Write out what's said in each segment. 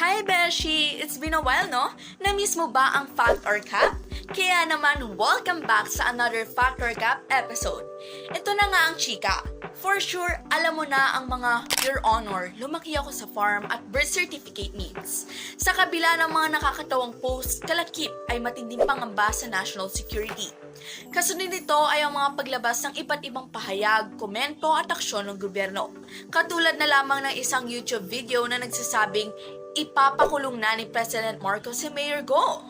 Hi Beshi! It's been a while, no? Na-miss mo ba ang Fact or Cap? Kaya naman, welcome back sa another Fact or Cap episode. Ito na nga ang chika. For sure, alam mo na ang mga Your Honor, lumaki ako sa farm at birth certificate means. Sa kabila ng mga nakakatawang posts, kalakip ay matinding pangamba sa national security. Kasunod nito ay ang mga paglabas ng iba't ibang pahayag, komento at aksyon ng gobyerno. Katulad na lamang ng isang YouTube video na nagsasabing ipapakulong na ni President Marcos si Mayor Go.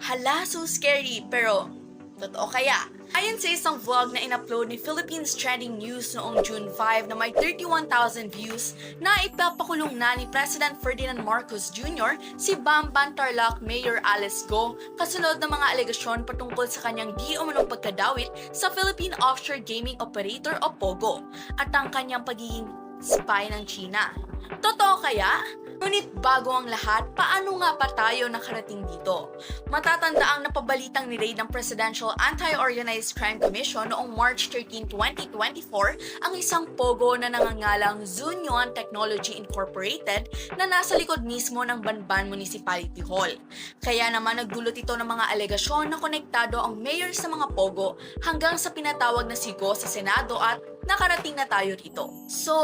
Hala, so scary, pero totoo kaya? Ayon sa isang vlog na in-upload ni Philippines Trending News noong June 5 na may 31,000 views na ipapakulong na ni President Ferdinand Marcos Jr. si Bamban Tarlac Mayor Alice Go kasunod ng mga alegasyon patungkol sa kanyang di umunong pagkadawit sa Philippine Offshore Gaming Operator o POGO at ang kanyang pagiging spy ng China. Totoo kaya? Ngunit bago ang lahat, paano nga pa tayo nakarating dito? Matatanda ang napabalitang ni-raid ng Presidential Anti-Organized Crime Commission noong March 13, 2024 ang isang POGO na nangangalang Zunyon Technology Incorporated na nasa likod mismo ng Banban Municipality Hall. Kaya naman nagdulot ito ng mga alegasyon na konektado ang mayor sa mga POGO hanggang sa pinatawag na si Go sa Senado at nakarating na tayo rito. So,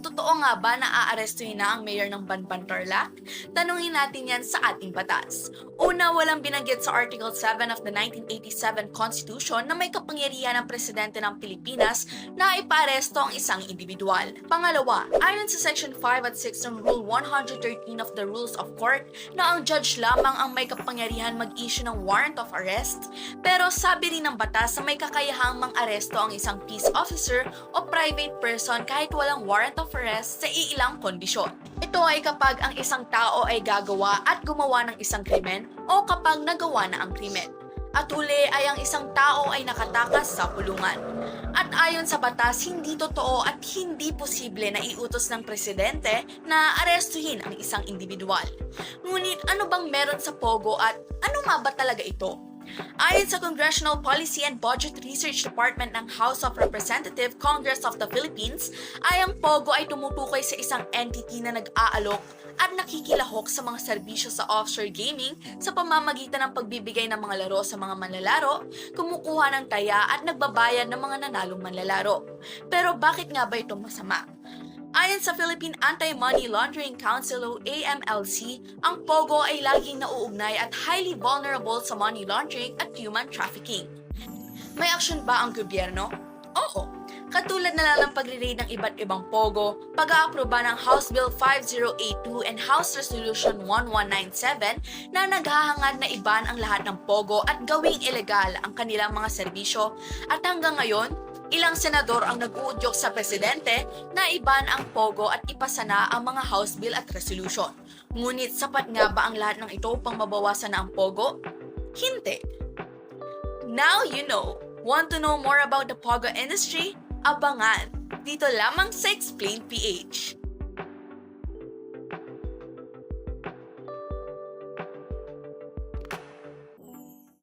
totoo nga ba na aarestuhin na ang mayor ng Banban Tarlac? Tanungin natin yan sa ating batas. Una, walang binanggit sa Article 7 of the 1987 Constitution na may kapangyarihan ng Presidente ng Pilipinas na ipaaresto ang isang individual. Pangalawa, ayon sa Section 5 at 6 ng Rule 113 of the Rules of Court na ang judge lamang ang may kapangyarihan mag-issue ng warrant of arrest, pero sabi rin ng batas na may kakayahang mang-aresto ang isang peace officer o private person kahit walang warrant of arrest sa iilang kondisyon. Ito ay kapag ang isang tao ay gagawa at gumawa ng isang krimen o kapag nagawa na ang krimen. At huli ay ang isang tao ay nakatakas sa kulungan. At ayon sa batas, hindi totoo at hindi posible na iutos ng presidente na arestuhin ang isang individual. Ngunit ano bang meron sa POGO at ano nga ba talaga ito? Ayon sa Congressional Policy and Budget Research Department ng House of Representatives Congress of the Philippines, ay ang POGO ay tumutukoy sa isang entity na nag-aalok at nakikilahok sa mga serbisyo sa offshore gaming sa pamamagitan ng pagbibigay ng mga laro sa mga manlalaro, kumukuha ng taya at nagbabayad ng mga nanalong manlalaro. Pero bakit nga ba ito masama? Ayon sa Philippine Anti-Money Laundering Council o AMLC, ang POGO ay laging nauugnay at highly vulnerable sa money laundering at human trafficking. May aksyon ba ang gobyerno? Oo. Katulad na lang ng pagre-raid ng iba't ibang POGO, pag-aaproba ng House Bill 5082 and House Resolution 1197 na naghahangad na iban ang lahat ng POGO at gawing ilegal ang kanilang mga serbisyo at hanggang ngayon, ilang senador ang nag-uudyok sa presidente na iban ang POGO at ipasa na ang mga House Bill at Resolution. Ngunit sapat nga ba ang lahat ng ito upang mabawasan na ang POGO? Hindi. Now you know. Want to know more about the POGO industry? Abangan! Dito lamang sa Explain PH.